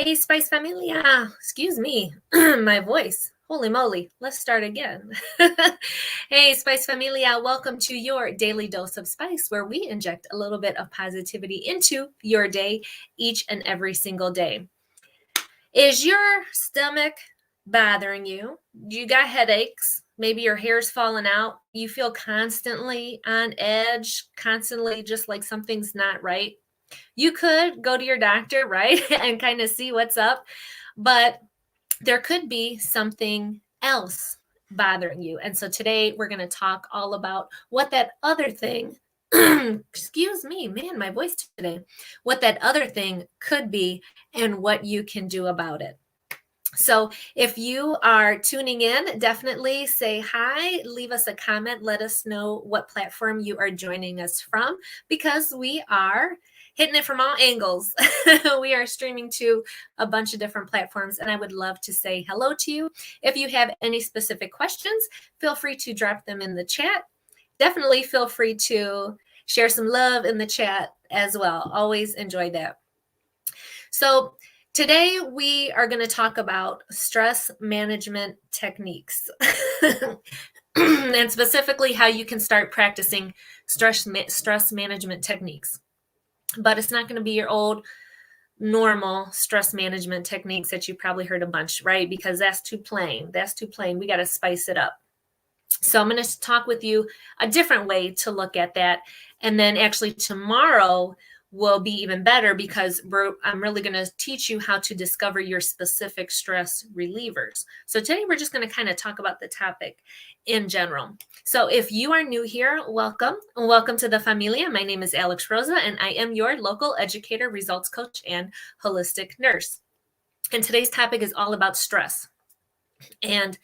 Hey, Spice Familia. Excuse me, my voice. Holy moly. Let's start again. Hey, Spice Familia. Welcome to your daily dose of spice, where we inject a little bit of positivity into your day each and every single day. Is your stomach bothering you? You got headaches? Maybe your hair's falling out. You feel constantly on edge, constantly just like something's not right. You could go to your doctor, right, and kind of see what's up, but there could be something else bothering you. And so today we're going to talk all about what that other thing, excuse me, man, my voice today, what that other thing could be and what you can do about it. So if you are tuning in, definitely say hi, leave us a comment, let us know what platform you are joining us from, because we are hitting it from all angles. We are streaming to a bunch of different platforms, and I would love to say hello to you. If you have any specific questions, feel free to drop them in the chat. Definitely feel free to share some love in the chat as well. Always enjoy that. So today we are going to talk about stress management techniques and specifically how you can start practicing stress management techniques. But it's not going to be your old normal stress management techniques that you probably heard a bunch, right? Because that's too plain. That's too plain. We got to spice it up. So I'm going to talk with you a different way to look at that. And then actually tomorrow will be even better, because I'm really going to teach you how to discover your specific stress relievers. So today we're just going to kind of talk about the topic in general. So if you are new here, welcome. Welcome to the familia. My name is Alex Rosa, and I am your local educator, results coach, and holistic nurse. And today's topic is all about stress. And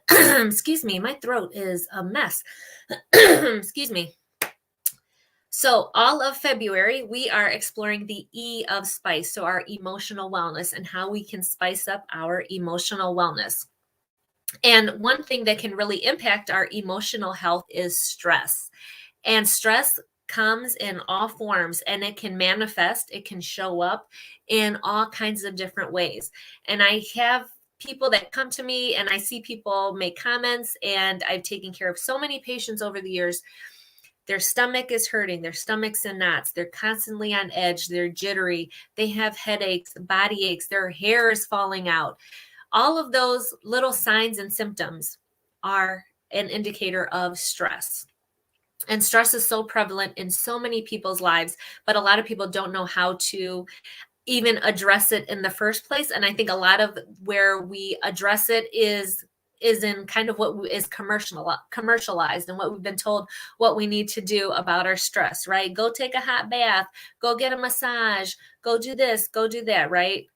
excuse me, my throat is a mess. Excuse me. So all of February, we are exploring the E of spice, so our emotional wellness and how we can spice up our emotional wellness. And one thing that can really impact our emotional health is stress. And stress comes in all forms, and it can manifest, it can show up in all kinds of different ways. And I have people that come to me, and I see people make comments, and I've taken care of so many patients over the years. Their stomach is hurting, their stomach's in knots, they're constantly on edge, they're jittery, they have headaches, body aches, their hair is falling out. All of those little signs and symptoms are an indicator of stress. And stress is so prevalent in so many people's lives, but a lot of people don't know how to even address it in the first place. And I think a lot of where we address it is in kind of what is commercialized, and what we've been told what we need to do about our stress, right? Go take a hot bath, go get a massage, go do this, go do that, right?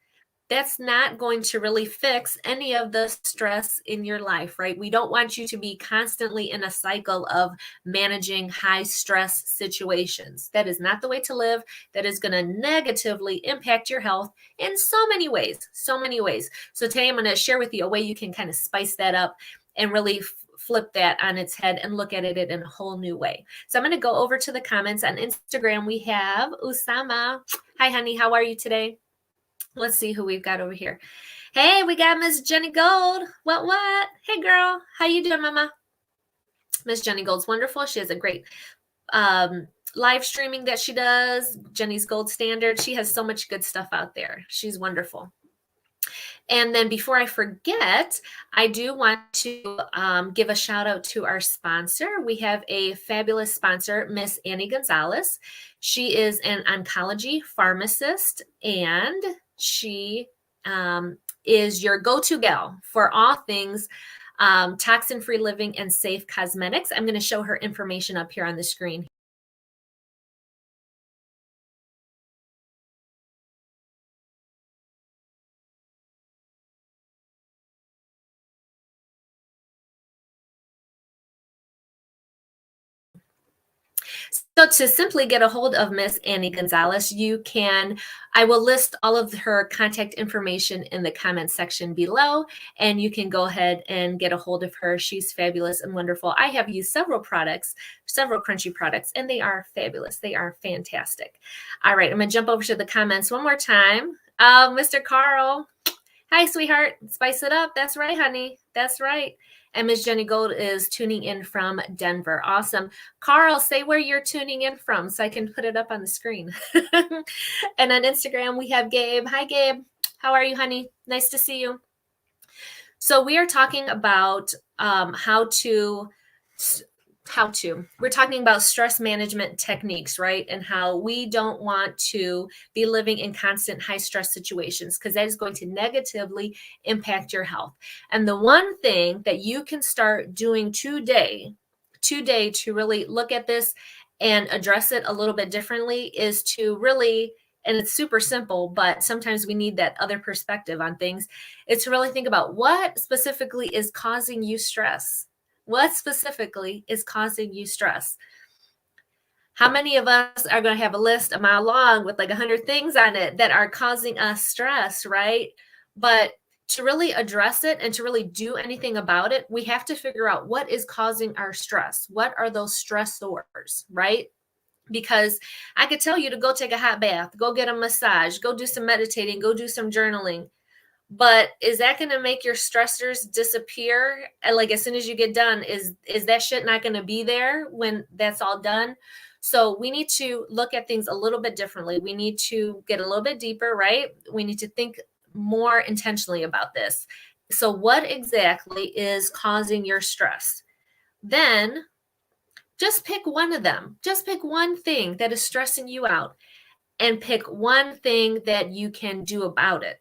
That's not going to really fix any of the stress in your life, right? We don't want you to be constantly in a cycle of managing high stress situations. That is not the way to live. That is going to negatively impact your health in so many ways, so many ways. So today I'm going to share with you a way you can kind of spice that up and really flip that on its head and look at it in a whole new way. So I'm going to go over to the comments on Instagram. We have Usama. Hi, honey. How are you today? Let's see who we've got over here. Hey, we got Miss Jenny Gold. What? Hey, girl. How you doing, mama? Miss Jenny Gold's wonderful. She has a great live streaming that she does, Jenny's Gold Standard. She has so much good stuff out there. She's wonderful. And then before I forget, I do want to give a shout out to our sponsor. We have a fabulous sponsor, Miss Annie Gonzalez. She is an oncology pharmacist, and she is your go-to gal for all things toxin-free living and safe cosmetics. I'm going to show her information up here on the screen. So to simply get a hold of Miss Annie Gonzalez, I will list all of her contact information in the comment section below, and you can go ahead and get a hold of her. She's fabulous and wonderful. I have used several crunchy products, and they are fabulous. They are fantastic. All right, I'm gonna jump over to the comments one more time. Mr. Carl, hi, sweetheart. Spice it up. That's right, honey. That's right. And Miss Jenny Gold is tuning in from Denver. Awesome. Carl, say where you're tuning in from so I can put it up on the screen. And on Instagram, we have Gabe. Hi, Gabe. How are you, honey? Nice to see you. So we are talking about we're talking about stress management techniques, right? And how we don't want to be living in constant high stress situations because that is going to negatively impact your health. And the one thing that you can start doing today to really look at this and address it a little bit differently is to really, and it's super simple, but sometimes we need that other perspective on things. It's to really think about what specifically is causing you stress. What specifically is causing you stress? How many of us are going to have a list a mile long with like 100 things on it that are causing us stress, right? But to really address it and to really do anything about it, we have to figure out what is causing our stress. What are those stressors, right? Because I could tell you to go take a hot bath, go get a massage, go do some meditating, go do some journaling. But is that going to make your stressors disappear? And like as soon as you get done, is that shit not going to be there when that's all done? So we need to look at things a little bit differently. We need to get a little bit deeper, right? We need to think more intentionally about this. So what exactly is causing your stress? Then just pick one of them. Just pick one thing that is stressing you out and pick one thing that you can do about it.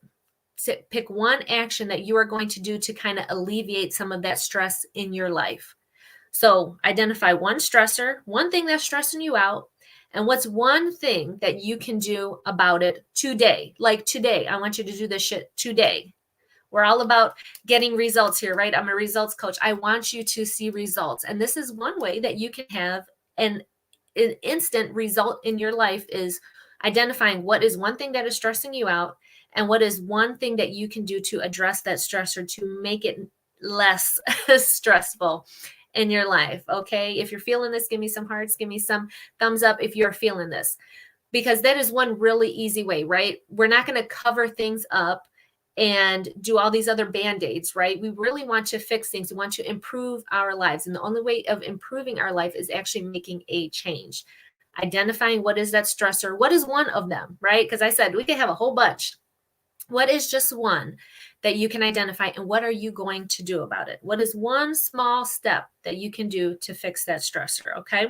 Pick one action that you are going to do to kind of alleviate some of that stress in your life. So identify one stressor, one thing that's stressing you out, and what's one thing that you can do about it today. Like today, I want you to do this shit today. We're all about getting results here, right? I'm a results coach. I want you to see results. And this is one way that you can have an instant result in your life is identifying what is one thing that is stressing you out and what is one thing that you can do to address that stressor to make it less stressful in your life. Okay. If you're feeling this, give me some hearts, give me some thumbs up if you're feeling this, because that is one really easy way, right? We're not going to cover things up and do all these other band-aids, right? We really want to fix things. We want to improve our lives. And the only way of improving our life is actually making a change. Identifying what is that stressor, what is one of them, right? Because I said we could have a whole bunch. What is just one that you can identify and what are you going to do about it? What is one small step that you can do to fix that stressor, okay?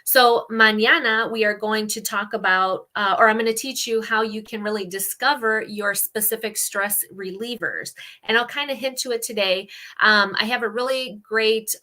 So mañana we are going to talk about, or I'm going to teach you how you can really discover your specific stress relievers. And I'll kind of hint to it today. I have a really great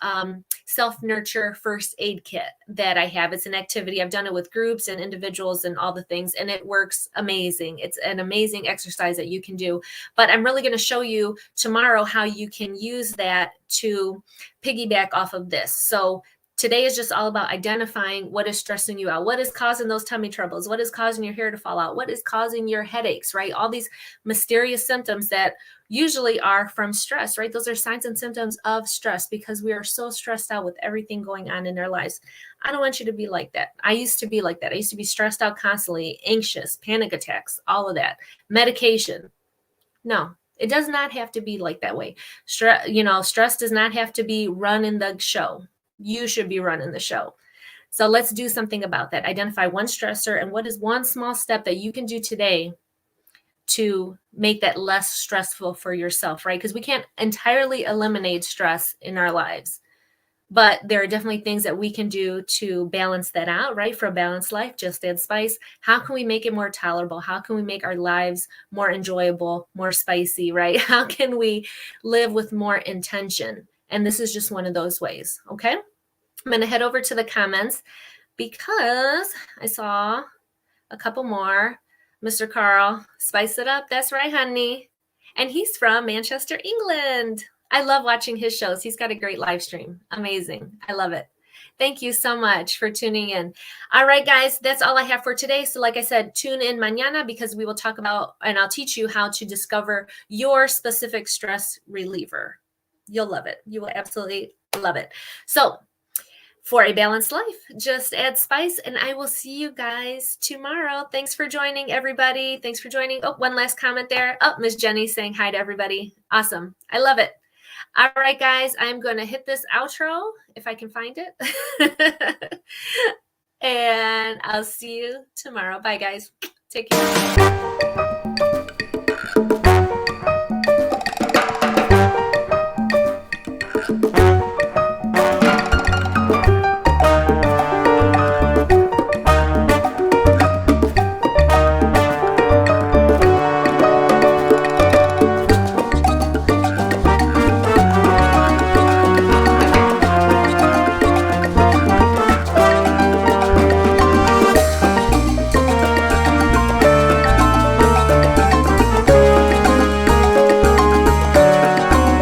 self-nurture first aid kit that I have. It's an activity. I've done it with groups and individuals and all the things, and it works amazing. It's an amazing exercise that you can do. But I'm really going to show you tomorrow how you can use that to piggyback off of this. So today is just all about identifying what is stressing you out, what is causing those tummy troubles, what is causing your hair to fall out, what is causing your headaches, right? All these mysterious symptoms that usually are from stress, right? Those are signs and symptoms of stress because we are so stressed out with everything going on in our lives. I don't want you to be like that. I used to be like that. I used to be stressed out constantly, anxious, panic attacks, all of that. Medication. No, it does not have to be like that way. Stress does not have to be running the show. You should be running the show. So let's do something about that. Identify one stressor and what is one small step that you can do today to make that less stressful for yourself, right? Because we can't entirely eliminate stress in our lives, but there are definitely things that we can do to balance that out, right? For a balanced life, just add spice. How can we make it more tolerable? How can we make our lives more enjoyable, more spicy, right? How can we live with more intention? And this is just one of those ways, okay? I'm going to head over to the comments because I saw a couple more. Mr. Carl, spice it up. That's right, honey. And he's from Manchester, England. I love watching his shows. He's got a great live stream. Amazing. I love it. Thank you so much for tuning in. All right, guys, that's all I have for today. So like I said, tune in mañana because we will talk about, and I'll teach you how to discover your specific stress reliever. You'll love it. You will absolutely love it. So for a balanced life, just add spice, and I will see you guys tomorrow. Thanks for joining, everybody. Thanks for joining. Oh, one last comment there. Oh, Miss Jenny saying hi to everybody. Awesome. I love it. All right, guys, I'm going to hit this outro if I can find it. And I'll see you tomorrow. Bye, guys. Take care.